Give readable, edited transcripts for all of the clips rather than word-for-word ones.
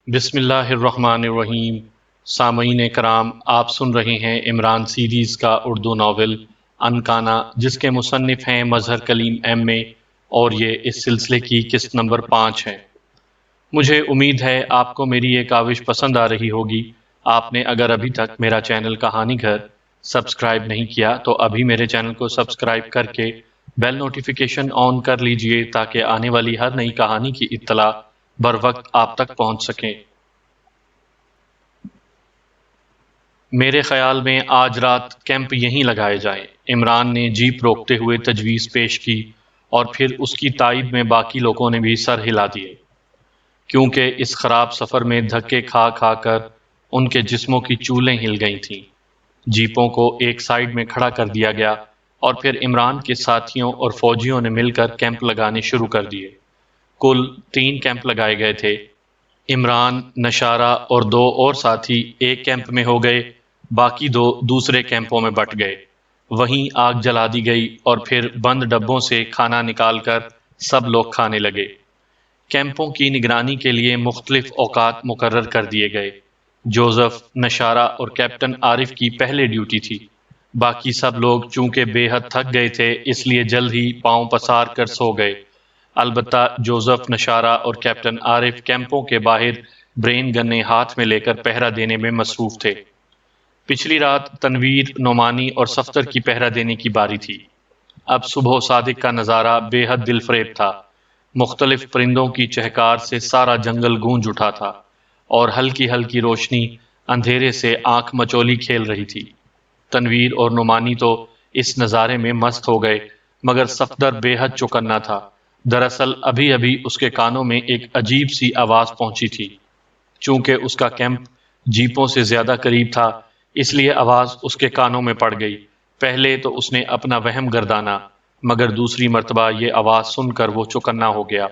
بسم اللہ الرحمن الرحیم۔ سامعین کرام، آپ سن رہے ہیں عمران سیریز کا اردو ناول انکانا، جس کے مصنف ہیں مظہر کلیم ایم اے، اور یہ اس سلسلے کی قسط نمبر 5 ہے۔ مجھے امید ہے آپ کو میری یہ کاوش پسند آ رہی ہوگی۔ آپ نے اگر ابھی تک میرا چینل کہانی گھر سبسکرائب نہیں کیا تو ابھی میرے چینل کو سبسکرائب کر کے بیل نوٹیفیکیشن آن کر لیجئے تاکہ آنے والی ہر نئی کہانی کی اطلاع بر وقت آپ تک پہنچ سکیں۔ میرے خیال میں آج رات کیمپ یہیں لگائے جائیں۔ عمران نے جیپ روکتے ہوئے تجویز پیش کی اور پھر اس کی تائید میں باقی لوگوں نے بھی سر ہلا دیے، کیونکہ اس خراب سفر میں دھکے کھا کھا کر ان کے جسموں کی چولیں ہل گئی تھیں۔ جیپوں کو ایک سائیڈ میں کھڑا کر دیا گیا اور پھر عمران کے ساتھیوں اور فوجیوں نے مل کر کیمپ لگانے شروع کر دیے۔ کل 3 کیمپ لگائے گئے تھے۔ عمران، نشارہ اور 2 اور ساتھی ایک کیمپ میں ہو گئے، باقی 2 دوسرے کیمپوں میں بٹ گئے۔ وہیں آگ جلا دی گئی اور پھر بند ڈبوں سے کھانا نکال کر سب لوگ کھانے لگے۔ کیمپوں کی نگرانی کے لیے مختلف اوقات مقرر کر دیے گئے۔ جوزف، نشارہ اور کیپٹن عارف کی پہلے ڈیوٹی تھی۔ باقی سب لوگ چونکہ بے حد تھک گئے تھے اس لیے جلد ہی پاؤں پسار کر سو گئے۔ البتہ جوزف، نشارہ اور کیپٹن عارف کیمپوں کے باہر برین گنیں ہاتھ میں لے کر پہرا دینے میں مصروف تھے۔ پچھلی رات تنویر، نعمانی اور صفدر کی پہرا دینے کی باری تھی۔ اب صبح صادق کا نظارہ بے حد دل فریب تھا۔ مختلف پرندوں کی چہکار سے سارا جنگل گونج اٹھا تھا اور ہلکی ہلکی روشنی اندھیرے سے آنکھ مچولی کھیل رہی تھی۔ تنویر اور نعمانی تو اس نظارے میں مست ہو گئے، مگر صفدر بے حد چوکنا تھا۔ دراصل ابھی ابھی اس کے کانوں میں ایک عجیب سی آواز پہنچی تھی۔ چونکہ اس کا کیمپ جیپوں سے زیادہ قریب تھا اس لیے آواز اس کے کانوں میں پڑ گئی۔ پہلے تو اس نے اپنا وہم گردانا، مگر دوسری مرتبہ یہ آواز سن کر وہ چوکنا ہو گیا۔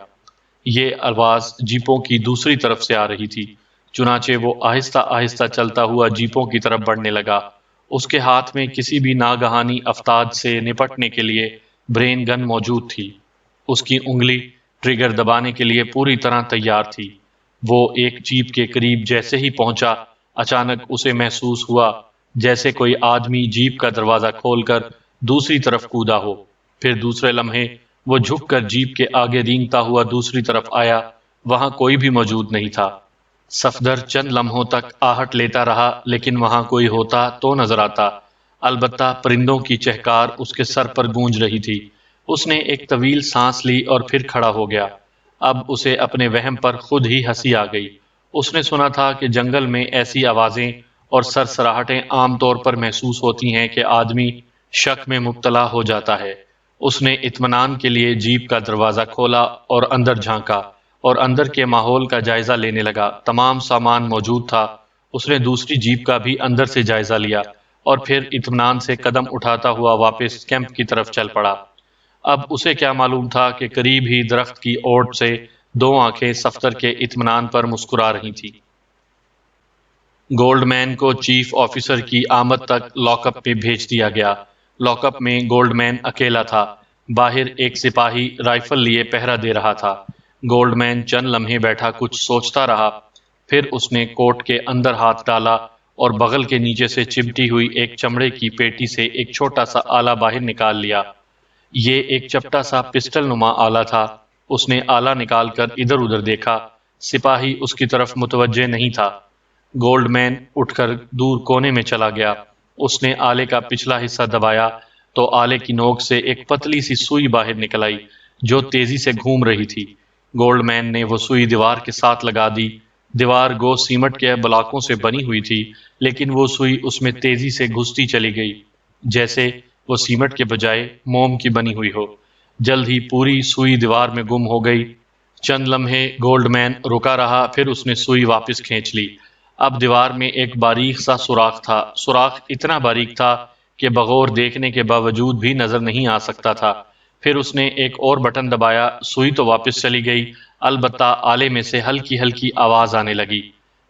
یہ آواز جیپوں کی دوسری طرف سے آ رہی تھی۔ چنانچہ وہ آہستہ آہستہ چلتا ہوا جیپوں کی طرف بڑھنے لگا۔ اس کے ہاتھ میں کسی بھی ناگہانی افتاد سے نپٹنے کے لیے برین گن موجود تھی۔ اس کی انگلی ٹریگر دبانے کے لیے پوری طرح تیار تھی۔ وہ ایک جیپ کے قریب جیسے ہی پہنچا، اچانک اسے محسوس ہوا جیسے کوئی آدمی جیپ کا دروازہ کھول کر دوسری طرف کودا ہو۔ پھر دوسرے لمحے وہ جھک کر جیپ کے آگے رینگتا ہوا دوسری طرف آیا۔ وہاں کوئی بھی موجود نہیں تھا۔ صفدر چند لمحوں تک آہٹ لیتا رہا، لیکن وہاں کوئی ہوتا تو نظر آتا۔ البتہ پرندوں کی چہکار اس کے سر پر گونج رہی تھی۔ اس نے ایک طویل سانس لی اور پھر کھڑا ہو گیا۔ اب اسے اپنے وہم پر خود ہی ہنسی آ گئی۔ اس نے سنا تھا کہ جنگل میں ایسی آوازیں اور سرسراہٹیں عام طور پر محسوس ہوتی ہیں کہ آدمی شک میں مبتلا ہو جاتا ہے۔ اس نے اطمینان کے لیے جیپ کا دروازہ کھولا اور اندر جھانکا اور اندر کے ماحول کا جائزہ لینے لگا۔ تمام سامان موجود تھا۔ اس نے دوسری جیپ کا بھی اندر سے جائزہ لیا اور پھر اطمینان سے قدم اٹھاتا ہوا واپس کیمپ کی طرف چل پڑا۔ اب اسے کیا معلوم تھا کہ قریب ہی درخت کی اوٹ سے 2 آنکھیں صفدر کے اطمینان پر مسکرا رہی تھیں۔ گولڈ مین کو چیف آفیسر کی آمد تک لاک اپ میں بھیج دیا گیا۔ لاک اپ میں گولڈ مین اکیلا تھا۔ باہر ایک سپاہی رائفل لیے پہرا دے رہا تھا۔ گولڈ مین چند لمحے بیٹھا کچھ سوچتا رہا، پھر اس نے کوٹ کے اندر ہاتھ ڈالا اور بغل کے نیچے سے چمٹی ہوئی ایک چمڑے کی پیٹی سے ایک چھوٹا سا آلہ باہر نکال لیا۔ یہ ایک چپٹا سا پسٹل نما آلہ تھا۔ اس نے آلہ نکال کر ادھر ادھر دیکھا۔ سپاہی اس کی طرف متوجہ نہیں تھا۔ گولڈ مین اٹھ کر دور کونے میں چلا گیا۔ اس نے آلے کا پچھلا حصہ دبایا تو آلے کی نوک سے ایک پتلی سی سوئی باہر نکل آئی جو تیزی سے گھوم رہی تھی۔ گولڈ مین نے وہ سوئی دیوار کے ساتھ لگا دی۔ دیوار گو سیمٹ کے بلاکوں سے بنی ہوئی تھی، لیکن وہ سوئی اس میں تیزی سے گھستی چلی گئی جیسے وہ سیمٹ کے بجائے موم کی بنی ہوئی ہو۔ جلد ہی پوری سوئی دیوار میں گم ہو گئی۔ چند لمحے گولڈ مین رکا رہا، پھر اس نے سوئی واپس کھینچ لی۔ اب دیوار میں ایک باریک سا سوراخ تھا۔ سوراخ اتنا باریک تھا کہ بغور دیکھنے کے باوجود بھی نظر نہیں آ سکتا تھا۔ پھر اس نے ایک اور بٹن دبایا، سوئی تو واپس چلی گئی، البتہ آلے میں سے ہلکی ہلکی آواز آنے لگی۔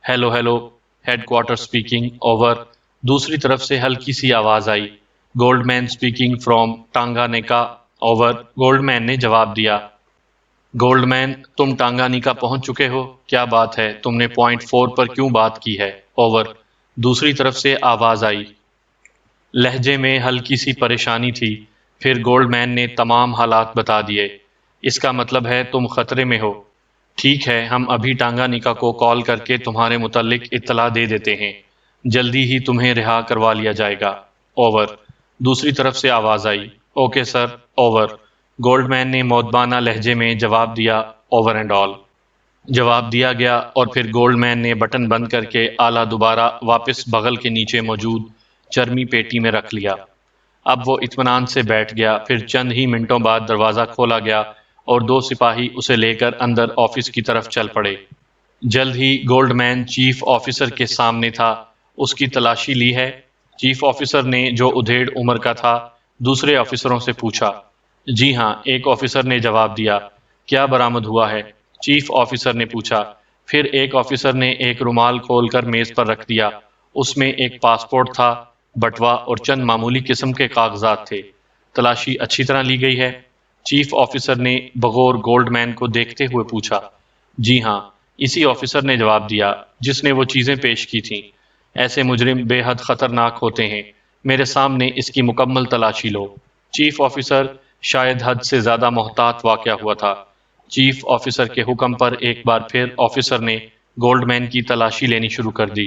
Hello hello, head quarter speaking, over. دوسری طرف سے ہلکی سی آواز آئی، Goldman speaking from Tanganyika, over. Goldman نے جواب دیا۔ گولڈ مین، تم ٹانگانیکا پہنچ چکے ہو؟ کیا بات ہے، تم نے پوائنٹ 4 پر کیوں بات کی ہے؟ اوور، دوسری طرف سے آواز آئی۔ لہجے میں ہلکی سی پریشانی تھی۔ پھر گولڈ مین نے تمام حالات بتا دیے۔ اس کا مطلب ہے تم خطرے میں ہو۔ ٹھیک ہے، ہم ابھی ٹانگانیکا کو کال کر کے تمہارے متعلق اطلاع دے دیتے ہیں۔ جلدی ہی تمہیں رہا کروا لیا جائے گا۔ اوور، دوسری طرف سے آواز آئی۔ Okay sir, over, Goldman نے مودبانہ لہجے میں جواب دیا۔ اوور اینڈ آل، جواب دیا گیا، اور پھر گولڈ مین نے بٹن بند کر کے آلہ دوبارہ واپس بغل کے نیچے موجود چرمی پیٹی میں رکھ لیا۔ اب وہ اطمینان سے بیٹھ گیا۔ پھر چند ہی منٹوں بعد دروازہ کھولا گیا اور 2 سپاہی اسے لے کر اندر آفس کی طرف چل پڑے۔ جلد ہی گولڈ مین چیف آفیسر کے سامنے تھا۔ اس کی تلاشی لی ہے؟ چیف آفیسر نے، جو ادھیڑ عمر کا تھا، دوسرے آفیسروں سے پوچھا۔ جی ہاں، ایک آفیسر نے جواب دیا۔ کیا برآمد ہوا ہے؟ چیف آفیسر نے پوچھا۔ پھر ایک آفیسر نے ایک رومال کھول کر میز پر رکھ دیا۔ اس میں ایک پاسپورٹ تھا، بٹوا اور چند معمولی قسم کے کاغذات تھے۔ تلاشی اچھی طرح لی گئی ہے؟ چیف آفیسر نے بغور گولڈ مین کو دیکھتے ہوئے پوچھا۔ جی ہاں، اسی آفیسر نے جواب دیا جس نے وہ چیزیں پیش کی تھیں۔ ایسے مجرم بے حد خطرناک ہوتے ہیں، میرے سامنے اس کی مکمل تلاشی لو۔ چیف آفیسر شاید حد سے زیادہ محتاط واقع ہوا تھا۔ چیف آفیسر کے حکم پر ایک بار پھر آفیسر نے گولڈ مین کی تلاشی لینی شروع کر دی۔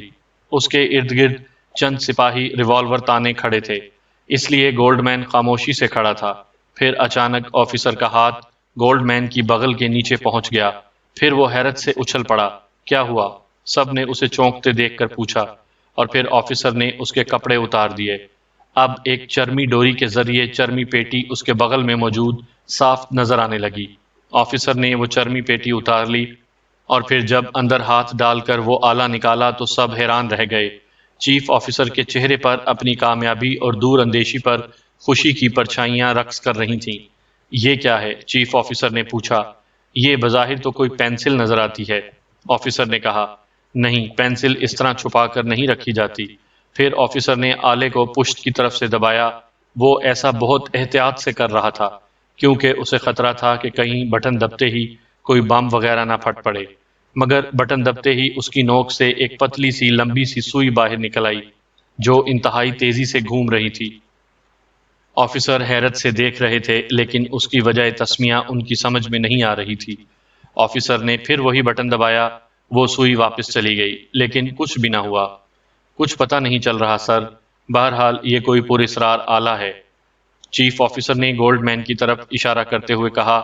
اس کے ارد گرد چند سپاہی ریوالور تانے کھڑے تھے، اس لیے گولڈ مین خاموشی سے کھڑا تھا۔ پھر اچانک آفیسر کا ہاتھ گولڈ مین کی بغل کے نیچے پہنچ گیا۔ پھر وہ حیرت سے اچھل پڑا۔ کیا ہوا؟ سب نے اسے چونکتے دیکھ کر پوچھا، اور پھر آفیسر نے اس کے کپڑے اتار دیے۔ اب ایک چرمی ڈوری کے ذریعے چرمی پیٹی اس کے بغل میں موجود صاف نظر آنے لگی۔ آفیسر نے وہ چرمی پیٹی اتار لی، اور پھر جب اندر ہاتھ ڈال کر وہ آلہ نکالا تو سب حیران رہ گئے۔ چیف آفیسر کے چہرے پر اپنی کامیابی اور دور اندیشی پر خوشی کی پرچھائیاں رقص کر رہی تھیں۔ یہ کیا ہے؟ چیف آفیسر نے پوچھا۔ یہ بظاہر تو کوئی پینسل نظر آتی ہے، آفیسر نے کہا۔ نہیں، پینسل اس طرح چھپا کر نہیں رکھی جاتی۔ پھر آفیسر نے آلے کو پشت کی طرف سے دبایا۔ وہ ایسا بہت احتیاط سے کر رہا تھا، کیونکہ اسے خطرہ تھا کہ کہیں بٹن دبتے ہی کوئی بم وغیرہ نہ پھٹ پڑے۔ مگر بٹن دبتے ہی اس کی نوک سے ایک پتلی سی لمبی سی سوئی باہر نکل آئی، جو انتہائی تیزی سے گھوم رہی تھی۔ آفیسر حیرت سے دیکھ رہے تھے، لیکن اس کی وجہ تسمیہ ان کی سمجھ میں نہیں آ رہی تھی۔ آفیسر نے پھر وہی بٹن دبایا۔ وہ سوئی واپس چلی گئی، لیکن کچھ بھی نہ ہوا۔ کچھ پتہ نہیں چل رہا سر، بہرحال یہ کوئی پراسرار آلہ ہے، چیف آفیسر نے گولڈ مین کی طرف اشارہ کرتے ہوئے کہا،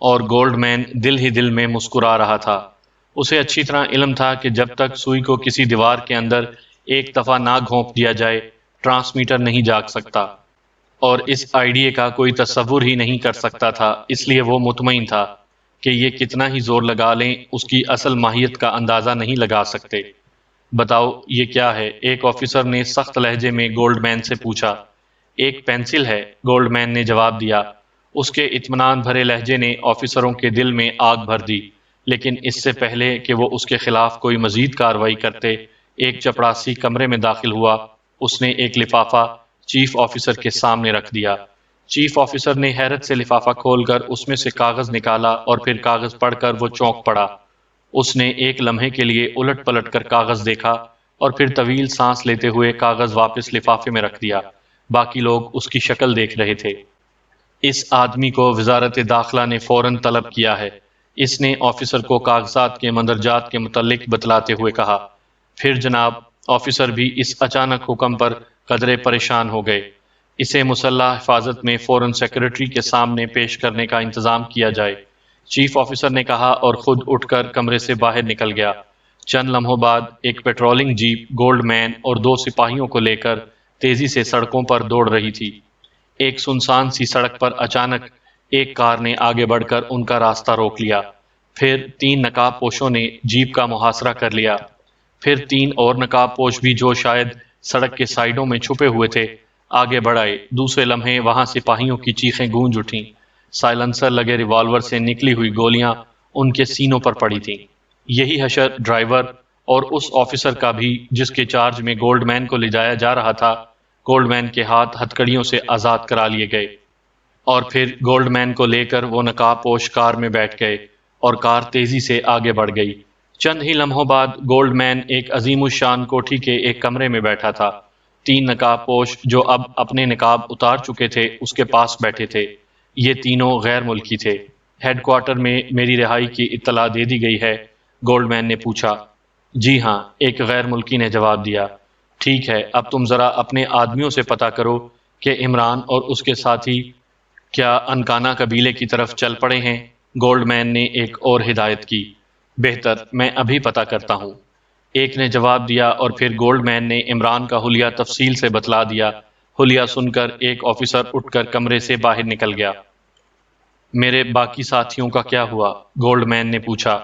اور گولڈ مین دل ہی دل میں مسکرا رہا تھا۔ اسے اچھی طرح علم تھا کہ جب تک سوئی کو کسی دیوار کے اندر ایک دفعہ نہ گھونپ دیا جائے، ٹرانسمیٹر نہیں جاگ سکتا، اور اس آئیڈیا کا کوئی تصور ہی نہیں کر سکتا تھا۔ اس لیے وہ مطمئن تھا کہ یہ کتنا ہی زور لگا لیں، اس کی اصل ماہیت کا اندازہ نہیں لگا سکتے۔ بتاؤ یہ کیا ہے؟ ایک آفیسر نے سخت لہجے میں گولڈ مین سے پوچھا۔ ایک پینسل ہے، گولڈ مین نے جواب دیا۔ اس کے اطمینان بھرے لہجے نے آفیسروں کے دل میں آگ بھر دی، لیکن اس سے پہلے کہ وہ اس کے خلاف کوئی مزید کارروائی کرتے، ایک چپڑاسی کمرے میں داخل ہوا۔ اس نے ایک لفافہ چیف آفیسر کے سامنے رکھ دیا۔ چیف آفیسر نے حیرت سے لفافہ کھول کر اس میں سے کاغذ نکالا، اور پھر کاغذ پڑھ کر وہ چونک پڑا۔ اس نے ایک لمحے کے لیے الٹ پلٹ کر کاغذ دیکھا، اور پھر طویل سانس لیتے ہوئے کاغذ واپس لفافے میں رکھ دیا۔ باقی لوگ اس کی شکل دیکھ رہے تھے۔ اس آدمی کو وزارت داخلہ نے فوراً طلب کیا ہے، اس نے آفیسر کو کاغذات کے مندرجات کے متعلق بتلاتے ہوئے کہا۔ پھر جناب، آفیسر بھی اس اچانک حکم پر قدرے پریشان ہو گئے۔ اسے مسلح حفاظت میں فوراً سیکرٹری کے سامنے پیش کرنے کا انتظام کیا جائے، چیف آفیسر نے کہا، اور خود اٹھ کر کمرے سے باہر نکل گیا۔ چند لمحوں بعد ایک پیٹرولنگ جیپ گولڈ مین اور 2 سپاہیوں کو لے کر تیزی سے سڑکوں پر دوڑ رہی تھی۔ ایک سنسان سی سڑک پر اچانک ایک کار نے آگے بڑھ کر ان کا راستہ روک لیا۔ پھر 3 نقاب پوشوں نے جیپ کا محاصرہ کر لیا۔ پھر 3 اور نقاب پوش بھی، جو شاید سڑک کے سائیڈوں میں چھپے ہوئے تھے، آگے بڑھائے۔ دوسرے لمحے وہاں سپاہیوں کی چیخیں گونج اٹھیں۔ سائلنسر لگے ریوالور سے نکلی ہوئی گولیاں ان کے سینوں پر پڑی تھیں۔ یہی حشر ڈرائیور اور اس آفیسر کا بھی، جس کے چارج میں گولڈ مین کو لے جایا جا رہا تھا۔ گولڈ مین کے ہاتھ ہتھکڑیوں سے آزاد کرا لیے گئے۔ اور پھر گولڈ مین کو لے کر وہ نقاب پوش کار میں بیٹھ گئے اور کار تیزی سے آگے بڑھ گئی۔ چند ہی لمحوں بعد گولڈ مین ایک عظیم الشان کوٹھی کے ایک کمرے میں بیٹھا تھا۔ تین نقاب پوش جو اب اپنے نقاب اتار چکے تھے اس کے پاس بیٹھے تھے۔ یہ تینوں غیر ملکی تھے۔ ہیڈ کوارٹر میں میری رہائی کی اطلاع دے دی گئی ہے؟ گولڈ مین نے پوچھا۔ جی ہاں، ایک غیر ملکی نے جواب دیا۔ ٹھیک ہے، اب تم ذرا اپنے آدمیوں سے پتہ کرو کہ عمران اور اس کے ساتھی کیا انکانا قبیلے کی طرف چل پڑے ہیں؟ گولڈ مین نے ایک اور ہدایت کی۔ بہتر، میں ابھی پتہ کرتا ہوں، ایک نے جواب دیا، اور پھر گولڈ مین نے عمران کا حلیہ تفصیل سے بتلا دیا۔ حلیہ سن کر ایک آفیسر اٹھ کر کمرے سے باہر نکل گیا۔ میرے باقی ساتھیوں کا کیا ہوا؟ گولڈ مین نے پوچھا۔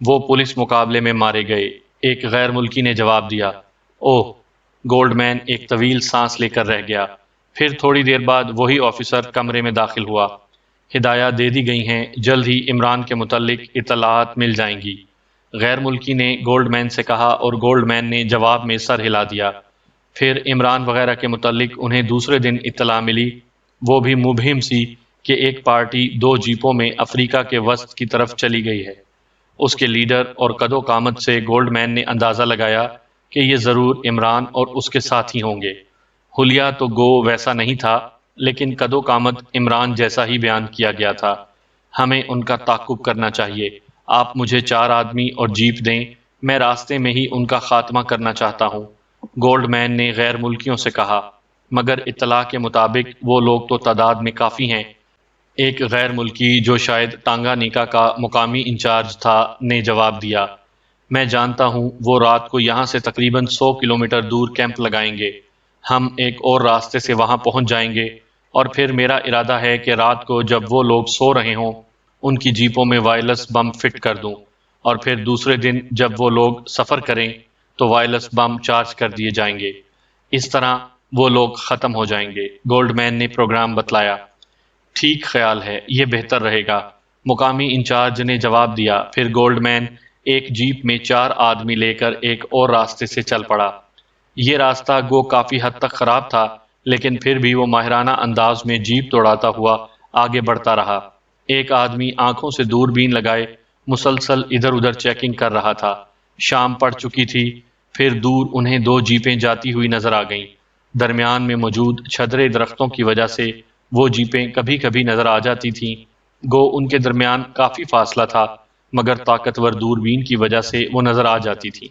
وہ پولیس مقابلے میں مارے گئے، ایک غیر ملکی نے جواب دیا۔ اوہ! گولڈ مین ایک طویل سانس لے کر رہ گیا۔ پھر تھوڑی دیر بعد وہی آفیسر کمرے میں داخل ہوا۔ ہدایات دے دی گئی ہیں، جلد ہی عمران کے متعلق اطلاعات مل جائیں گی، غیر ملکی نے گولڈ مین سے کہا، اور گولڈ مین نے جواب میں سر ہلا دیا۔ پھر عمران وغیرہ کے متعلق انہیں دوسرے دن اطلاع ملی، وہ بھی مبہم سی، کہ ایک پارٹی 2 جیپوں میں افریقہ کے وسط کی طرف چلی گئی ہے۔ اس کے لیڈر اور قد و قامت سے گولڈ مین نے اندازہ لگایا کہ یہ ضرور عمران اور اس کے ساتھی ہوں گے۔ حلیہ تو گو ویسا نہیں تھا، لیکن قد و قامت عمران جیسا ہی بیان کیا گیا تھا۔ ہمیں ان کا تعاقب کرنا چاہیے۔ آپ مجھے 4 آدمی اور جیپ دیں، میں راستے میں ہی ان کا خاتمہ کرنا چاہتا ہوں، گولڈ مین نے غیر ملکیوں سے کہا۔ مگر اطلاع کے مطابق وہ لوگ تو تعداد میں کافی ہیں، ایک غیر ملکی جو شاید ٹانگانیکا کا مقامی انچارج تھا نے جواب دیا۔ میں جانتا ہوں، وہ رات کو یہاں سے تقریباً 100 کلومیٹر دور کیمپ لگائیں گے۔ ہم ایک اور راستے سے وہاں پہنچ جائیں گے، اور پھر میرا ارادہ ہے کہ رات کو جب وہ لوگ سو رہے ہوں ان کی جیپوں میں وائرلیس بم فٹ کر دوں، اور پھر دوسرے دن جب وہ لوگ سفر کریں تو وائرلیس بم چارج کر دیے جائیں گے۔ اس طرح وہ لوگ ختم ہو جائیں گے، گولڈ مین نے پروگرام بتلایا۔ ٹھیک خیال ہے، یہ بہتر رہے گا، مقامی انچارج نے جواب دیا۔ پھر گولڈ مین ایک جیپ میں 4 آدمی لے کر ایک اور راستے سے چل پڑا۔ یہ راستہ گو کافی حد تک خراب تھا، لیکن پھر بھی وہ ماہرانہ انداز میں جیپ دوڑاتا ہوا آگے بڑھتا رہا۔ ایک آدمی آنکھوں سے دوربین لگائے مسلسل ادھر ادھر چیکنگ کر رہا تھا۔ شام پڑ چکی تھی، پھر دور انہیں 2 جیپیں جاتی ہوئی نظر آ گئیں۔ درمیان میں موجود چھدرے درختوں کی وجہ سے وہ جیپیں کبھی کبھی نظر آ جاتی تھیں، گو ان کے درمیان کافی فاصلہ تھا، مگر طاقتور دوربین کی وجہ سے وہ نظر آ جاتی تھیں۔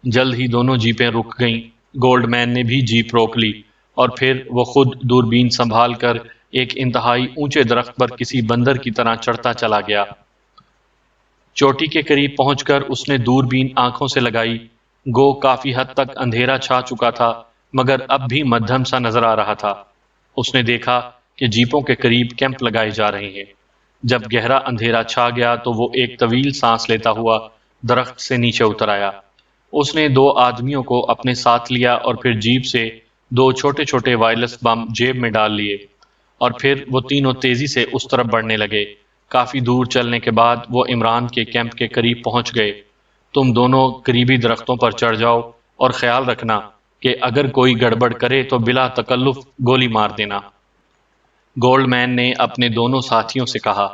جلد ہی دونوں جیپیں رک گئیں، گولڈ مین نے بھی جیپ روک لی، اور پھر وہ خود دوربین سنبھال کر ایک انتہائی اونچے درخت پر کسی بندر کی طرح چڑھتا چلا گیا۔ چوٹی کے قریب پہنچ کر اس نے دوربین آنکھوں سے لگائی۔ گو کافی حد تک اندھیرا چھا چکا تھا، مگر اب بھی مدھم سا نظر آ رہا تھا۔ اس نے دیکھا کہ جیپوں کے قریب کیمپ لگائے جا رہے ہیں۔ جب گہرا اندھیرا چھا گیا تو وہ ایک طویل سانس لیتا ہوا درخت سے نیچے اتر آیا۔ اس نے 2 آدمیوں کو اپنے ساتھ لیا، اور پھر جیپ سے 2 چھوٹے چھوٹے وائرلیس بم جیب میں ڈال لیے، اور پھر وہ تینوں تیزی سے اس طرف بڑھنے لگے۔ کافی دور چلنے کے بعد وہ عمران کے کیمپ کے قریب پہنچ گئے۔ تم دونوں قریبی درختوں پر چڑھ جاؤ، اور خیال رکھنا کہ اگر کوئی گڑبڑ کرے تو بلا تکلف گولی مار دینا، گولڈ مین نے اپنے دونوں ساتھیوں سے کہا۔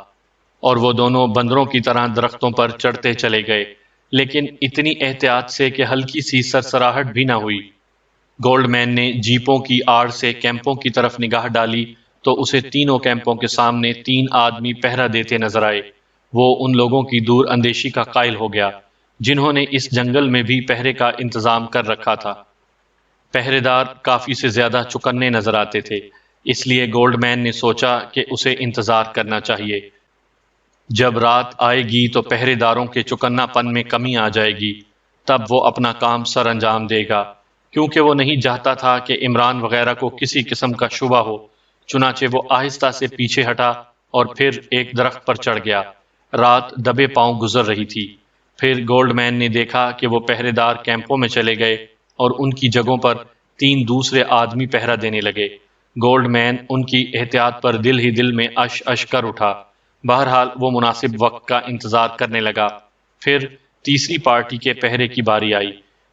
اور وہ دونوں بندروں کی طرح درختوں پر چڑھتے چلے گئے، لیکن اتنی احتیاط سے کہ ہلکی سی سرسراہٹ بھی نہ ہوئی۔ گولڈ مین نے جیپوں کی آڑ سے کیمپوں کی طرف نگاہ ڈالی تو اسے تینوں کیمپوں کے سامنے 3 آدمی پہرا دیتے نظر آئے۔ وہ ان لوگوں کی دور اندیشی کا قائل ہو گیا جنہوں نے اس جنگل میں بھی پہرے کا انتظام کر رکھا تھا۔ پہرے دار کافی سے زیادہ چکنے نظر آتے تھے، اس لیے گولڈ مین نے سوچا کہ اسے انتظار کرنا چاہیے۔ جب رات آئے گی تو پہرے داروں کے چکنا پن میں کمی آ جائے گی، تب وہ اپنا کام سر انجام دے گا، کیونکہ وہ نہیں چاہتا تھا کہ عمران وغیرہ کو کسی قسم کا شبہ ہو۔ چنانچہ وہ آہستہ سے پیچھے ہٹا اور پھر ایک درخت پر چڑھ گیا۔ رات دبے پاؤں گزر رہی تھی۔ پھر گولڈ مین نے دیکھا کہ وہ پہرے دار کیمپوں میں چلے گئے، اور ان کی جگہوں پر 3 دوسرے آدمی پہرا دینے لگے۔ گولڈ مین ان کی احتیاط پر دل ہی دل میں اش اش کر اٹھا۔ بہرحال وہ مناسب وقت کا انتظار کرنے لگا۔ پھر تیسری پارٹی کے پہرے کی باری آئی۔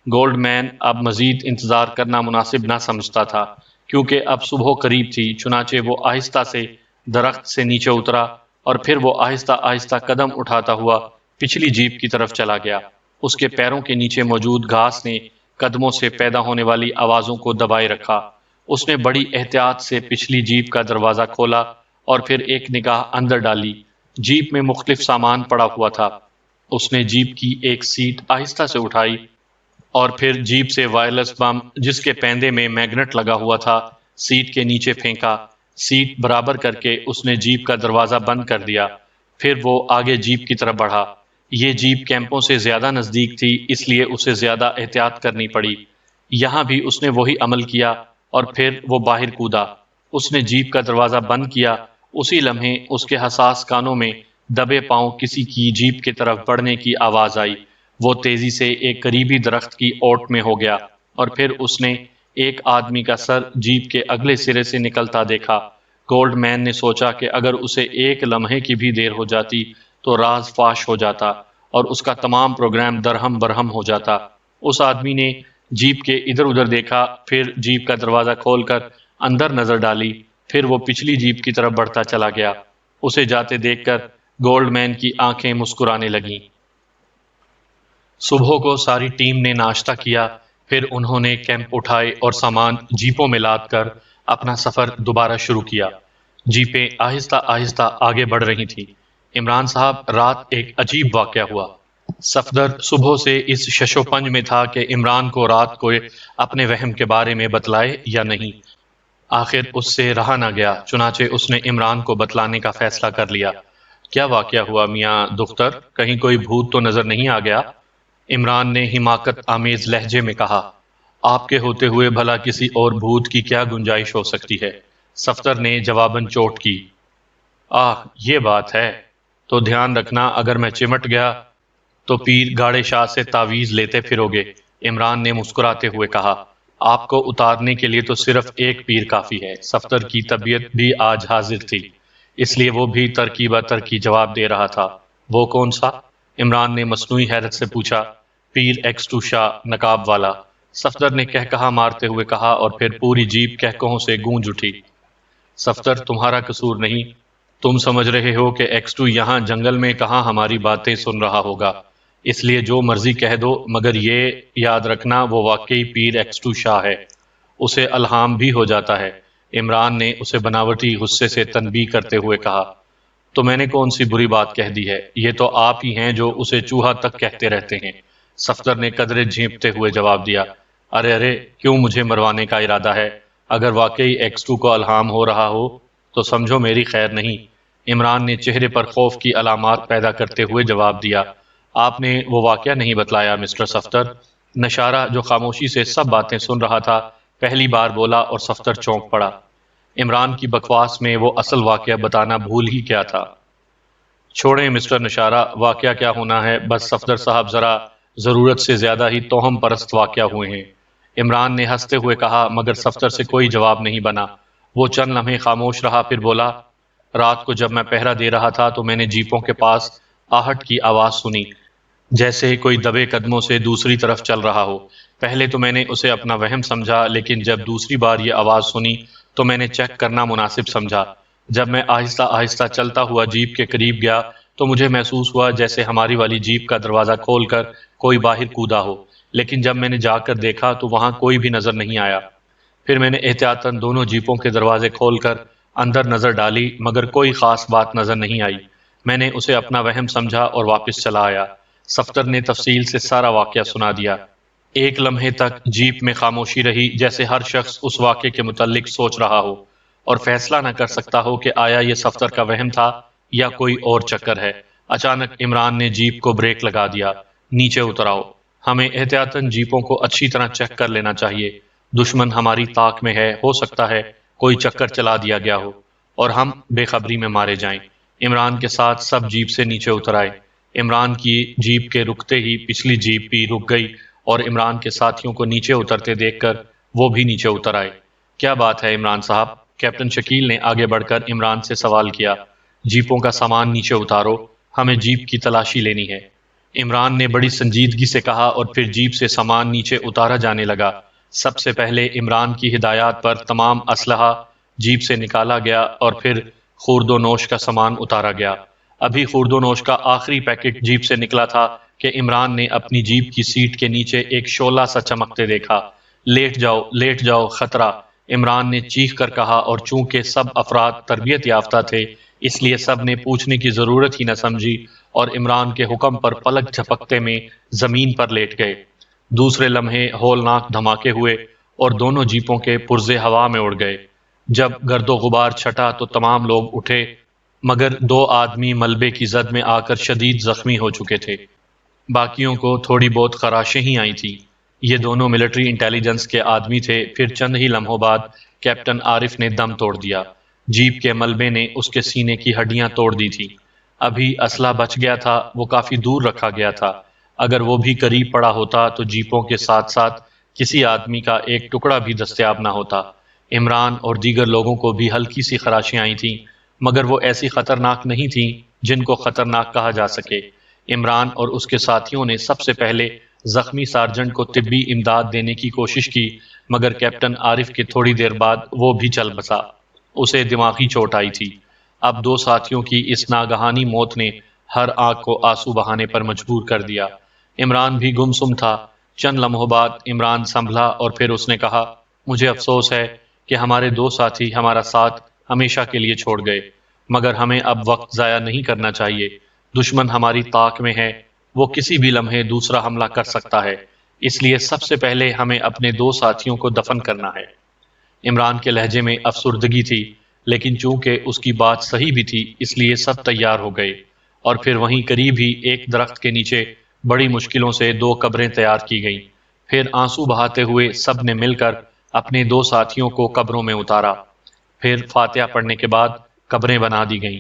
گولڈ مین اب مزید انتظار کرنا مناسب نہ سمجھتا تھا، کیونکہ اب صبح قریب تھی، چنانچہ وہ آہستہ سے درخت سے نیچے اترا اور پھر وہ آہستہ آہستہ قدم اٹھاتا ہوا پچھلی جیپ کی طرف چلا گیا۔ اس کے پیروں کے نیچے موجود گھاس نے قدموں سے پیدا ہونے والی آوازوں کو دبائے رکھا۔ اس نے بڑی احتیاط سے پچھلی جیپ کا دروازہ کھولا اور پھر ایک نگاہ اندر ڈالی۔ جیپ میں مختلف سامان پڑا ہوا تھا۔ اس نے جیپ کی ایک سیٹ آہستہ سے اٹھائی اور پھر جیپ سے وائرلیس بم جس کے پیندے میں میگنٹ لگا ہوا تھا سیٹ کے نیچے پھینکا۔ سیٹ برابر کر کے اس نے جیپ کا دروازہ بند کر دیا۔ پھر وہ آگے جیپ کی طرف بڑھا۔ یہ جیپ کیمپوں سے زیادہ نزدیک تھی، اس لیے اسے زیادہ احتیاط کرنی پڑی۔ یہاں بھی اس نے وہی عمل کیا اور پھر وہ باہر کودا۔ اس نے جیپ کا دروازہ بند کیا۔ اسی لمحے اس کے حساس کانوں میں دبے پاؤں کسی کی جیپ کی طرف بڑھنے کی آواز آئی۔ وہ تیزی سے ایک قریبی درخت کی اوٹ میں ہو گیا اور پھر اس نے ایک آدمی کا سر جیپ کے اگلے سرے سے نکلتا دیکھا۔ گولڈ مین نے سوچا کہ اگر اسے ایک لمحے کی بھی دیر ہو جاتی تو راز فاش ہو جاتا اور اس کا تمام پروگرام درہم برہم ہو جاتا۔ اس آدمی نے جیپ کے ادھر ادھر دیکھا، پھر جیپ کا دروازہ کھول کر اندر نظر ڈالی، پھر وہ پچھلی جیپ کی طرف بڑھتا چلا گیا۔ اسے جاتے دیکھ کر گولڈ مین کی آنکھیں مسکرانے لگیں۔ صبح کو ساری ٹیم نے ناشتہ کیا، پھر انہوں نے کیمپ اٹھائے اور سامان جیپوں میں لاد کر اپنا سفر دوبارہ شروع کیا۔ جیپیں آہستہ آہستہ آگے بڑھ رہی تھیں۔ عمران صاحب، رات ایک عجیب واقعہ ہوا۔ صفدر صبح سے اس ششو پنج میں تھا کہ عمران کو رات کو اپنے وہم کے بارے میں بتلائے یا نہیں۔ آخر اس سے رہا نہ گیا، چنانچہ اس نے عمران کو بتلانے کا فیصلہ کر لیا۔ کیا واقعہ ہوا میاں دختر؟ کہیں کوئی بھوت تو نظر نہیں آ گیا؟ عمران نے حماقت آمیز لہجے میں کہا۔ آپ کے ہوتے ہوئے بھلا کسی اور بھوت کی کیا گنجائش ہو سکتی ہے؟ صفدر نے جواباً چوٹ کی۔ یہ بات ہے تو دھیان رکھنا، اگر میں چمٹ گیا تو پیر گاڑے شاہ سے تعویذ لیتے پھرو گے۔ عمران نے مسکراتے ہوئے کہا۔ آپ کو اتارنے کے لیے تو صرف ایک پیر کافی ہے۔ صفدر کی طبیعت بھی آج حاضر تھی، اس لیے وہ بھی ترکیبہ ترکی جواب دے رہا تھا۔ وہ کون سا؟ عمران نے مصنوعی حیرت سے پوچھا۔ پیر ایکسٹو شاہ، نقاب والا، صفدر نے کہکہا مارتے ہوئے کہا اور پھر پوری جیپ کہکہوں سے گونج اٹھی۔ صفدر، تمہارا قصور نہیں۔ تم سمجھ رہے ہو کہ ایکسٹو یہاں جنگل میں کہاں ہماری باتیں سن رہا ہوگا، اس لیے جو مرضی کہہ دو، مگر یہ یاد رکھنا وہ واقعی پیر ایکسٹو شاہ ہے۔ اسے الہام بھی ہو جاتا ہے۔ عمران نے اسے بناوٹی غصے سے تنبیہ کرتے ہوئے کہا۔ تو میں نے کون سی بری بات کہہ دی ہے؟ یہ تو آپ ہی ہیں جو اسے چوہا تک کہتے رہتے ہیں۔ صفدر نے قدرے جھینپتے ہوئے جواب دیا۔ ارے کیوں مجھے مروانے کا ارادہ ہے؟ اگر واقعی ایکسٹو کو الہام ہو رہا ہو تو سمجھو میری خیر نہیں۔ عمران نے چہرے پر خوف کی علامات پیدا کرتے ہوئے جواب دیا۔ آپ نے وہ واقعہ نہیں بتلایا مسٹر صفدر۔ نشارہ جو خاموشی سے سب باتیں سن رہا تھا پہلی بار بولا اور صفدر چونک پڑا۔ عمران کی بکواس میں وہ اصل واقعہ بتانا بھول ہی کیا تھا۔ چھوڑیں مسٹر نشارہ، واقعہ کیا ہونا ہے، بس صفدر صاحب ذرا ضرورت سے زیادہ ہی توہم پرست واقعہ ہوئے ہیں۔ عمران نے ہنستے ہوئے کہا، مگر صفدر سے کوئی جواب نہیں بنا۔ وہ چند لمحے خاموش رہا، پھر بولا، رات کو جب میں پہرا دے رہا تھا تو میں نے جیپوں کے پاس آہٹ کی آواز سنی، جیسے کوئی دبے قدموں سے دوسری طرف چل رہا ہو۔ پہلے تو میں نے اسے اپنا وہم سمجھا، لیکن جب دوسری بار یہ آواز سنی تو میں نے چیک کرنا مناسب سمجھا۔ جب میں آہستہ آہستہ چلتا ہوا جیپ کے قریب گیا تو مجھے محسوس ہوا جیسے ہماری والی جیپ کا دروازہ کھول کر کوئی باہر کودا ہو، لیکن جب میں نے جا کر دیکھا تو وہاں کوئی بھی نظر نہیں آیا۔ پھر میں نے احتیاطاً دونوں جیپوں کے دروازے کھول کر اندر نظر ڈالی، مگر کوئی خاص بات نظر نہیں آئی۔ میں نے اسے اپنا وہم سمجھا اور واپس چلا آیا۔ صفدر نے تفصیل سے سارا واقعہ سنا دیا۔ ایک لمحے تک جیپ میں خاموشی رہی، جیسے ہر شخص اس واقعے کے متعلق سوچ رہا ہو اور فیصلہ نہ کر سکتا ہو کہ آیا یہ صفدر کا وہم تھا یا کوئی اور چکر ہے۔ اچانک عمران نے جیپ کو بریک لگا دیا۔ نیچے اتر آؤ، ہمیں احتیاطاً جیپوں کو اچھی طرح چیک کر لینا چاہیے۔ دشمن ہماری طاق میں ہے، ہو سکتا ہے کوئی چکر چلا دیا گیا ہو اور ہم بے خبری میں مارے جائیں۔ عمران کے ساتھ سب جیپ سے نیچے اتر آئے۔ عمران کی جیپ کے رکتے ہی پچھلی جیپ بھی رک گئی اور عمران کے ساتھیوں کو نیچے اترتے دیکھ کر وہ بھی نیچے اتر آئے۔ کیا بات ہے عمران صاحب؟ کیپٹن شکیل نے آگے بڑھ کر عمران سے سوال کیا۔ جیپوں کا سامان نیچے اتارو، ہمیں جیپ کی تلاشی لینی ہے۔ عمران نے بڑی سنجیدگی سے کہا اور پھر جیپ سے سامان نیچے اتارا جانے لگا۔ سب سے پہلے عمران کی ہدایات پر تمام اسلحہ جیپ سے نکالا گیا اور پھر خورد و نوش کا سامان اتارا گیا۔ ابھی خورد و نوش کا آخری پیکٹ جیپ سے نکلا تھا کہ عمران نے اپنی جیپ کی سیٹ کے نیچے ایک شعلہ سا چمکتے دیکھا۔ لیٹ جاؤ خطرہ، عمران نے چیخ کر کہا، اور چونکہ سب افراد تربیت یافتہ تھے اس لیے سب نے پوچھنے کی ضرورت ہی نہ سمجھی اور عمران کے حکم پر پلک جھپکتے میں زمین پر لیٹ گئے۔ دوسرے لمحے ہولناک دھماکے ہوئے اور دونوں جیپوں کے پرزے ہوا میں اڑ گئے۔ جب گرد و غبار چھٹا تو تمام لوگ اٹھے، مگر 2 آدمی ملبے کی زد میں آ کر شدید زخمی ہو چکے تھے۔ باقیوں کو تھوڑی بہت خراشیں ہی آئی تھیں۔ یہ دونوں ملٹری انٹیلیجنس کے آدمی تھے۔ پھر چند ہی لمحوں بعد کیپٹن عارف نے دم توڑ دیا۔ جیپ کے ملبے نے اس کے سینے کی ہڈیاں توڑ دی تھی۔ ابھی اسلحہ بچ گیا تھا، وہ کافی دور رکھا گیا تھا۔ اگر وہ بھی قریب پڑا ہوتا تو جیپوں کے ساتھ ساتھ کسی آدمی کا ایک ٹکڑا بھی دستیاب نہ ہوتا۔ عمران اور دیگر لوگوں کو بھی ہلکی سی خراشیں آئی تھیں، مگر وہ ایسی خطرناک نہیں تھیں جن کو خطرناک کہا جا سکے۔ عمران اور اس کے ساتھیوں نے سب سے پہلے زخمی سارجنٹ کو طبی امداد دینے کی کوشش کی، مگر کیپٹن عارف کے تھوڑی دیر بعد وہ بھی چل بسا۔ اسے دماغی چوٹ آئی تھی۔ اب 2 ساتھیوں کی اس ناگہانی موت نے ہر آنکھ کو آنسو بہانے پر مجبور کر دیا۔ عمران بھی گمسم تھا۔ چند لمحوں بعد عمران سنبھلا اور پھر اس نے کہا، مجھے افسوس ہے کہ ہمارے 2 ساتھی ہمارا ساتھ ہمیشہ کے لیے چھوڑ گئے، مگر ہمیں اب وقت ضائع نہیں کرنا چاہیے۔ دشمن ہماری طاق میں ہے، وہ کسی بھی لمحے دوسرا حملہ کر سکتا ہے، اس لیے سب سے پہلے ہمیں اپنے 2 ساتھیوں کو دفن کرنا ہے۔ عمران کے لہجے میں افسردگی تھی، لیکن چونکہ اس کی بات صحیح بھی تھی اس لیے سب تیار ہو گئے، اور پھر وہیں قریب ہی ایک درخت کے نیچے بڑی مشکلوں سے 2 قبریں تیار کی گئیں۔ پھر آنسو بہاتے ہوئے سب نے مل کر اپنے 2 ساتھیوں کو قبروں میں اتارا۔ پھر فاتحہ پڑھنے کے بعد قبریں بنا دی گئیں۔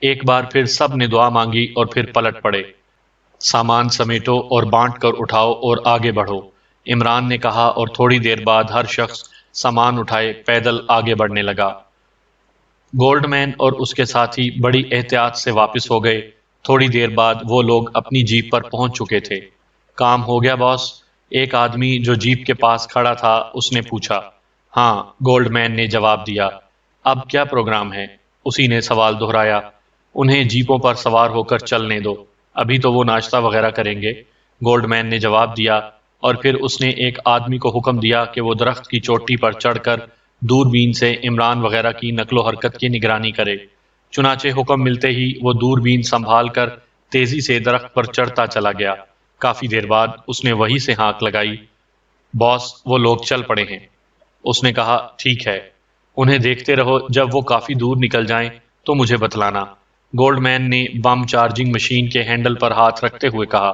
ایک بار پھر سب نے دعا مانگی اور پھر پلٹ پڑے۔ سامان سمیٹو اور بانٹ کر اٹھاؤ اور آگے بڑھو، عمران نے کہا، اور تھوڑی دیر بعد ہر شخص سامان اٹھائے پیدل آگے بڑھنے لگا۔ گولڈ مین اور اس کے ساتھی بڑی احتیاط سے واپس ہو گئے۔ تھوڑی دیر بعد وہ لوگ اپنی جیپ پر پہنچ چکے تھے۔ کام ہو گیا باس؟ ایک آدمی جو جیپ کے پاس کھڑا تھا اس نے پوچھا۔ ہاں، گولڈ مین نے جواب دیا۔ اب کیا پروگرام ہے؟ اسی نے سوال دہرایا۔ انہیں جیپوں پر سوار ہو کر چلنے دو، ابھی تو وہ ناشتہ وغیرہ کریں گے، گولڈ مین نے جواب دیا، اور پھر اس نے ایک آدمی کو حکم دیا کہ وہ درخت کی چوٹی پر چڑھ کر دوربین سے عمران وغیرہ کی نقل و حرکت کی نگرانی کرے۔ چنانچہ حکم ملتے ہی وہ دوربین سنبھال کر تیزی سے درخت پر چڑھتا چلا گیا۔ کافی دیر بعد اس نے وہیں سے ہانک لگائی، باس وہ لوگ چل پڑے ہیں۔ اس نے کہا، ٹھیک ہے، انہیں دیکھتے رہو، جب وہ کافی دور نکل جائیں تو مجھے بتلانا۔ گولڈ مین نے بم چارجنگ مشین کے ہینڈل پر ہاتھ رکھتے ہوئے کہا۔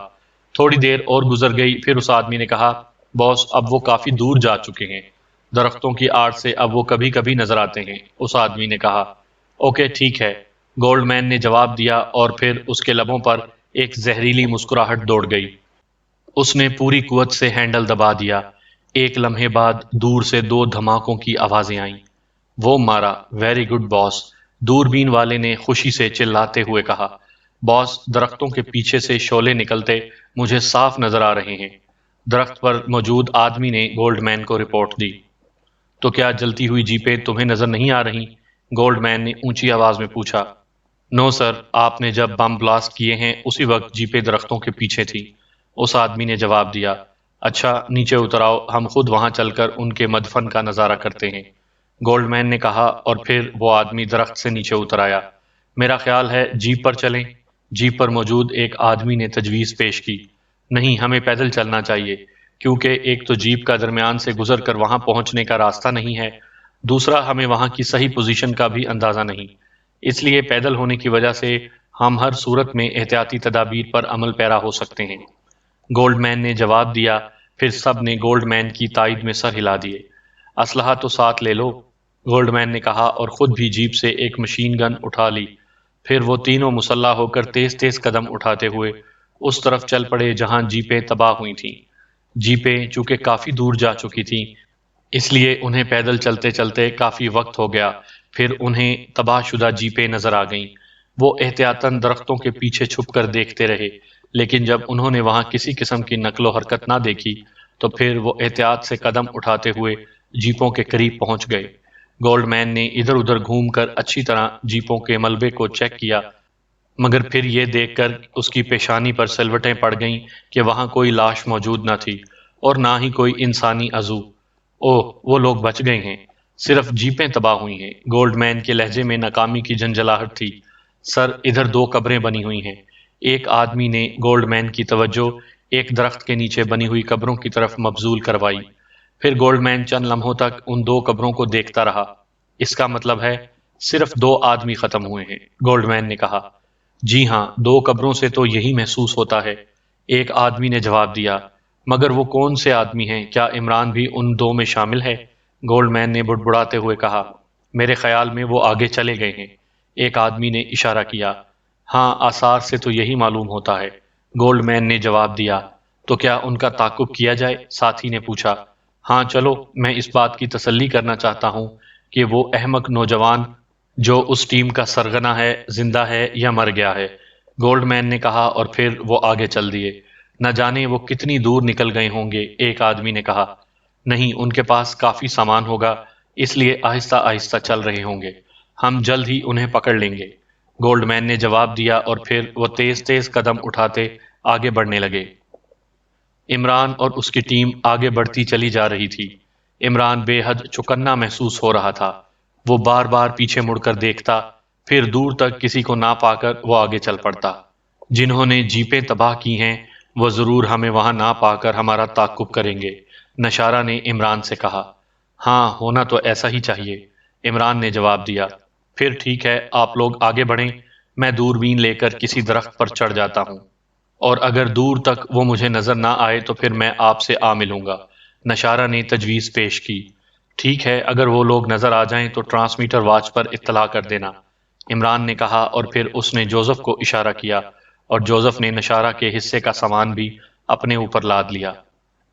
تھوڑی دیر اور گزر گئی، پھر اس آدمی نے کہا، باس اب وہ کافی دور جا چکے ہیں، درختوں کی آڑ سے اب وہ کبھی کبھی نظر آتے ہیں۔ اس آدمی نے کہا، اوکے ٹھیک ہے، گولڈ مین نے جواب دیا، اور پھر اس کے لبوں پر ایک زہریلی مسکراہٹ دوڑ گئی۔ اس نے پوری قوت سے ہینڈل دبا دیا۔ ایک لمحے بعد دور سے 2 دھماکوں کی آوازیں آئیں۔ وہ مارا، ویری گڈ باس، دوربین والے نے خوشی سے چلاتے ہوئے کہا۔ باس، درختوں کے پیچھے سے شعلے نکلتے مجھے صاف نظر آ رہے ہیں، درخت پر موجود آدمی نے گولڈ مین کو رپورٹ دی۔ تو کیا جلتی ہوئی جیپیں تمہیں نظر نہیں آ رہی؟ گولڈ مین نے اونچی آواز میں پوچھا۔ نو سر، آپ نے جب بم بلاسٹ کیے ہیں اسی وقت جیپیں درختوں کے پیچھے تھی، اس آدمی نے جواب دیا۔ اچھا، نیچے اتر آؤ، ہم خود وہاں چل کر ان کے مدفن کا نظارہ کرتے ہیں، گولڈ مین نے کہا، اور پھر وہ آدمی درخت سے نیچے اتر آیا۔ میرا خیال ہے جیپ پر چلیں، جیپ پر موجود ایک آدمی نے تجویز پیش کی۔ نہیں، ہمیں پیدل چلنا چاہیے، کیونکہ ایک تو جیپ کا درمیان سے گزر کر وہاں پہنچنے کا راستہ نہیں ہے، دوسرا ہمیں وہاں کی صحیح پوزیشن کا بھی اندازہ نہیں، اس لیے پیدل ہونے کی وجہ سے ہم ہر صورت میں احتیاطی تدابیر پر عمل پیرا ہو سکتے ہیں، گولڈ مین نے جواب دیا۔ پھر سب نے گولڈ مین کی تائید میں سر ہلا دیے۔ اسلحہ تو ساتھ لے لو، گولڈ مین نے کہا، اور خود بھی جیپ سے ایک مشین گن اٹھا لی۔ پھر وہ تینوں مسلح ہو کر تیز تیز قدم اٹھاتے ہوئے اس طرف چل پڑے جہاں جیپیں تباہ ہوئی تھیں۔ جیپیں چونکہ کافی دور جا چکی تھیں اس لیے انہیں پیدل چلتے چلتے کافی وقت ہو گیا۔ پھر انہیں تباہ شدہ جیپیں نظر آ گئیں۔ وہ احتیاطاً درختوں کے پیچھے چھپ کر دیکھتے رہے، لیکن جب انہوں نے وہاں کسی قسم کی نقل و حرکت نہ دیکھی تو پھر وہ احتیاط سے قدم اٹھاتے ہوئے جیپوں کے قریب پہنچ گئے۔ گولڈ مین نے ادھر ادھر گھوم کر اچھی طرح جیپوں کے ملبے کو چیک کیا، مگر پھر یہ دیکھ کر اس کی پیشانی پر سلوٹیں پڑ گئیں کہ وہاں کوئی لاش موجود نہ تھی اور نہ ہی کوئی انسانی عضو۔ اوہ، وہ لوگ بچ گئے ہیں، صرف جیپیں تباہ ہوئی ہیں۔ گولڈ مین کے لہجے میں ناکامی کی جھنجھلاہٹ تھی۔ سر، ادھر دو قبریں بنی ہوئی ہیں۔ ایک آدمی نے گولڈ مین کی توجہ ایک درخت کے نیچے بنی ہوئی قبروں کی طرف مبذول کروائی۔ پھر گولڈ مین چند لمحوں تک ان دو قبروں کو دیکھتا رہا۔ اس کا مطلب ہے صرف دو آدمی ختم ہوئے ہیں، گولڈ مین نے کہا۔ جی ہاں، دو قبروں سے تو یہی محسوس ہوتا ہے، ایک آدمی نے جواب دیا۔ مگر وہ کون سے آدمی ہیں؟ کیا عمران بھی ان دو میں شامل ہے؟ گولڈ مین نے بڑبڑاتے ہوئے کہا۔ میرے خیال میں وہ آگے چلے گئے ہیں، ایک آدمی نے اشارہ کیا۔ ہاں، آثار سے تو یہی معلوم ہوتا ہے، گولڈ مین نے جواب دیا۔ تو کیا ان کا تعاقب کیا جائے؟ ساتھی نے پوچھا۔ ہاں چلو، میں اس بات کی تسلی کرنا چاہتا ہوں کہ وہ احمق نوجوان جو اس ٹیم کا سرغنہ ہے زندہ ہے یا مر گیا ہے، گولڈ مین نے کہا، اور پھر وہ آگے چل دیے۔ نہ جانے وہ کتنی دور نکل گئے ہوں گے، ایک آدمی نے کہا۔ نہیں، ان کے پاس کافی سامان ہوگا، اس لیے آہستہ آہستہ چل رہے ہوں گے، ہم جلد ہی انہیں پکڑ لیں گے، گولڈ مین نے جواب دیا، اور پھر وہ تیز تیز قدم اٹھاتے آگے بڑھنے لگے۔ عمران اور اس کی ٹیم آگے بڑھتی چلی جا رہی تھی۔ عمران بے حد چوکنا محسوس ہو رہا تھا۔ وہ بار بار پیچھے مڑ کر دیکھتا، پھر دور تک کسی کو نہ پا کر وہ آگے چل پڑتا۔ جنہوں نے جیپیں تباہ کی ہیں وہ ضرور ہمیں وہاں نہ پا کر ہمارا تعاقب کریں گے، نشارہ نے عمران سے کہا۔ ہاں، ہونا تو ایسا ہی چاہیے، عمران نے جواب دیا۔ پھر ٹھیک ہے، آپ لوگ آگے بڑھیں، میں دوربین لے کر کسی درخت پر چڑھ جاتا ہوں، اور اگر دور تک وہ مجھے نظر نہ آئے تو پھر میں آپ سے آ ملوں گا، نشارہ نے تجویز پیش کی۔ ٹھیک ہے، اگر وہ لوگ نظر آ جائیں تو ٹرانسمیٹر واچ پر اطلاع کر دینا، عمران نے کہا، اور پھر اس نے جوزف کو اشارہ کیا، اور جوزف نے نشارہ کے حصے کا سامان بھی اپنے اوپر لاد لیا۔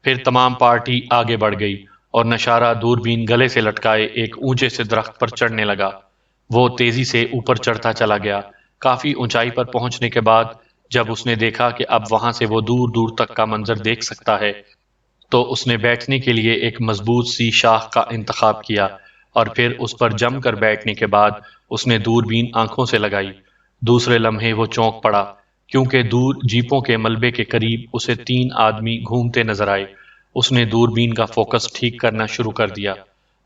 پھر تمام پارٹی آگے بڑھ گئی، اور نشارہ دوربین گلے سے لٹکائے ایک اونچے سے درخت پر چڑھنے لگا۔ وہ تیزی سے اوپر چڑھتا چلا گیا۔ کافی اونچائی پر پہنچنے کے بعد جب اس نے دیکھا کہ اب وہاں سے وہ دور دور تک کا منظر دیکھ سکتا ہے تو اس نے بیٹھنے کے لیے ایک مضبوط سی شاخ کا انتخاب کیا، اور پھر اس پر جم کر بیٹھنے کے بعد اس نے دوربین آنکھوں سے لگائی۔ دوسرے لمحے وہ چونک پڑا، کیونکہ دور جیپوں کے ملبے کے قریب اسے تین آدمی گھومتے نظر آئے۔ اس نے دوربین کا فوکس ٹھیک کرنا شروع کر دیا۔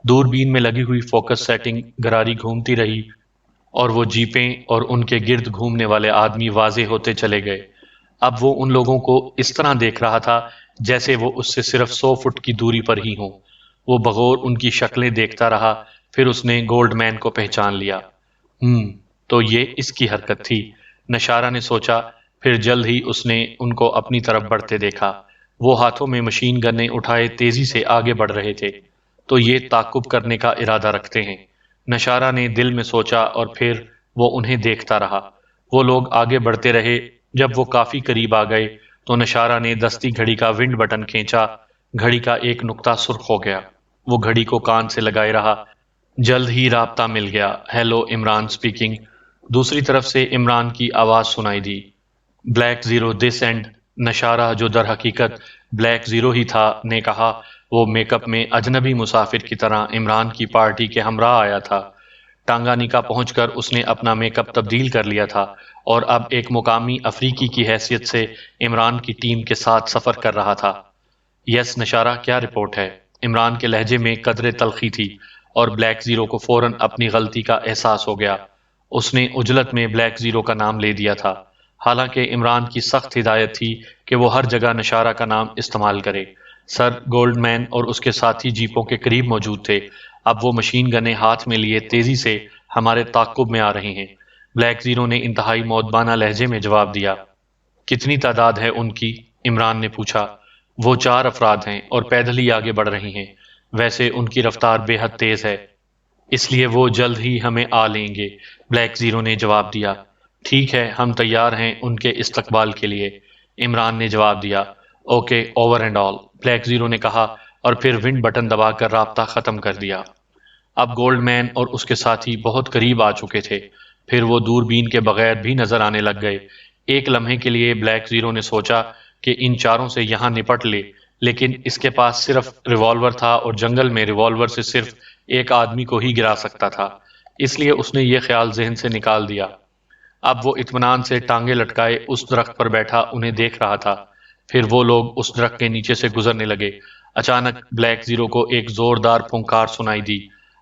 دوربین میں لگی ہوئی فوکس سیٹنگ گراری گھومتی رہی، اور وہ جیپیں اور ان کے گرد گھومنے والے آدمی واضح ہوتے چلے گئے۔ اب وہ ان لوگوں کو اس طرح دیکھ رہا تھا جیسے وہ اس سے صرف 100 فٹ کی دوری پر ہی ہوں۔ وہ بغور ان کی شکلیں دیکھتا رہا، پھر اس نے گولڈ مین کو پہچان لیا۔ تو یہ اس کی حرکت تھی، نشارہ نے سوچا۔ پھر جلد ہی اس نے ان کو اپنی طرف بڑھتے دیکھا۔ وہ ہاتھوں میں مشین گنیں اٹھائے تیزی سے آگے بڑھ رہے تھے۔ تو یہ تعاقب کرنے کا ارادہ رکھتے ہیں، نشارہ نے دل میں سوچا، اور پھر وہ انہیں دیکھتا رہا۔ وہ لوگ آگے بڑھتے رہے۔ جب وہ کافی قریب آ گئے تو نشارہ نے دستی گھڑی کا ونڈ بٹن کھینچا۔ گھڑی کا ایک نقطہ سرخ ہو گیا۔ وہ گھڑی کو کان سے لگائے رہا۔ جلد ہی رابطہ مل گیا۔ Hello, Imran speaking. دوسری طرف سے عمران کی آواز سنائی دی۔ بلیک زیرو دس اینڈ، نشارہ جو در حقیقت بلیک زیرو ہی تھا نے کہا۔ وہ میک اپ میں اجنبی مسافر کی طرح عمران کی پارٹی کے ہمراہ آیا تھا۔ ٹانگانیکا پہنچ کر اس نے اپنا میک اپ تبدیل کر لیا تھا، اور اب ایک مقامی افریقی کی حیثیت سے عمران کی ٹیم کے ساتھ سفر کر رہا تھا۔ یس نشارہ، کیا رپورٹ ہے؟ عمران کے لہجے میں قدرے تلخی تھی، اور بلیک زیرو کو فوراً اپنی غلطی کا احساس ہو گیا۔ اس نے عجلت میں بلیک زیرو کا نام لے دیا تھا، حالانکہ عمران کی سخت ہدایت تھی کہ وہ ہر جگہ نشارہ کا نام استعمال کرے۔ سر، گولڈ مین اور اس کے ساتھی جیپوں کے قریب موجود تھے۔ اب وہ مشین گنیں ہاتھ میں لیے تیزی سے ہمارے تعاقب میں آ رہے ہیں، بلیک زیرو نے انتہائی مودبانہ لہجے میں جواب دیا۔ کتنی تعداد ہے ان کی؟ عمران نے پوچھا۔ وہ 4 افراد ہیں اور پیدل ہی آگے بڑھ رہے ہیں۔ ویسے ان کی رفتار بے حد تیز ہے، اس لیے وہ جلد ہی ہمیں آ لیں گے، بلیک زیرو نے جواب دیا۔ ٹھیک ہے، ہم تیار ہیں ان کے استقبال کے لیے، عمران نے جواب دیا۔ Okay, over and all, black zero نے کہا، اور پھر ونڈ بٹن دبا کر رابطہ ختم کر دیا۔ اب گولڈ مین اور اس کے ساتھی بہت قریب آ چکے تھے، پھر وہ دوربین کے بغیر بھی نظر آنے لگ گئے۔ ایک لمحے کے لیے بلیک زیرو نے سوچا کہ ان چاروں سے یہاں نپٹ لے، لیکن اس کے پاس صرف ریوالور تھا، اور جنگل میں ریوالور سے صرف ایک آدمی کو ہی گرا سکتا تھا، اس لیے اس نے یہ خیال ذہن سے نکال دیا۔ اب وہ اطمینان سے ٹانگیں لٹکائے اس درخت پر بیٹھا انہیں دیکھ رہا تھا۔ پھر وہ لوگ اس درخت کے نیچے سے گزرنے لگے۔ اچانک بلیک زیرو کو ایک زوردار پھونکار سنائی دی۔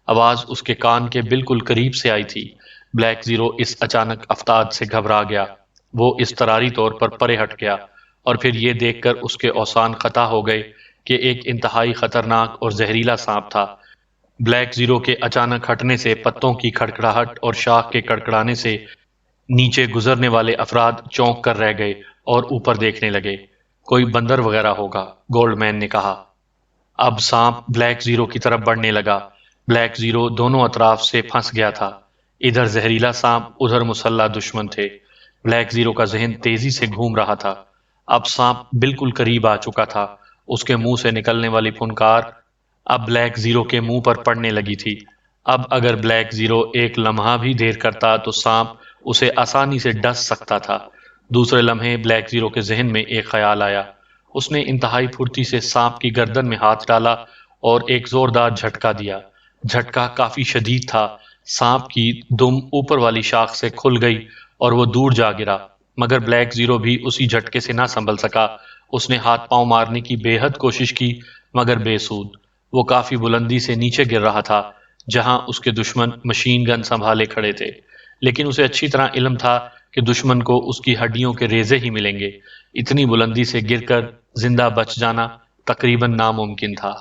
آواز اس کے کان کے بالکل قریب سے آئی تھی۔ بلیک زیرو اس اچانک افتاد سے گھبرا گیا۔ وہ اضطراری طور پر پرے ہٹ گیا، اور پھر یہ دیکھ کر اس کے اوسان قطع ہو گئے کہ ایک انتہائی خطرناک اور زہریلا سانپ تھا۔ بلیک زیرو کے اچانک ہٹنے سے پتوں کی کھڑکھڑاہٹ اور شاخ کے کڑکڑانے سے نیچے گزرنے والے افراد چونک کر رہ گئے اور اوپر دیکھنے لگے۔ کوئی بندر وغیرہ ہوگا، گولڈ مین نے کہا۔ اب سانپ بلیک زیرو کی طرف بڑھنے لگا۔ بلیک زیرو دونوں اطراف سے پھنس گیا تھا۔ ادھر زہریلا سانپ، ادھر مسلح دشمن تھے۔ بلیک زیرو کا ذہن تیزی سے گھوم رہا تھا۔ اب سانپ بالکل قریب آ چکا تھا۔ اس کے منہ سے نکلنے والی پھنکار اب بلیک زیرو کے منہ پر پڑنے لگی تھی۔ اب اگر بلیک زیرو ایک لمحہ بھی دیر کرتا تو سانپ اسے آسانی سے ڈس سکتا تھا۔ دوسرے لمحے بلیک زیرو کے ذہن میں ایک خیال آیا۔ اس نے انتہائی پھرتی سے سانپ کی گردن میں ہاتھ ڈالا اور ایک زوردار جھٹکا دیا۔ جھٹکا کافی شدید تھا۔ سانپ کی دم اوپر والی شاخ سے کھل گئی اور وہ دور جا گرا، مگر بلیک زیرو بھی اسی جھٹکے سے نہ سنبھل سکا۔ اس نے ہاتھ پاؤں مارنے کی بے حد کوشش کی، مگر بے سود۔ وہ کافی بلندی سے نیچے گر رہا تھا، جہاں اس کے دشمن مشین گن سنبھالے کھڑے تھے، لیکن اسے اچھی طرح علم تھا کہ دشمن کو اس کی ہڈیوں کے ریزے ہی ملیں گے۔ اتنی بلندی سے گر کر زندہ بچ جانا تقریباً ناممکن تھا۔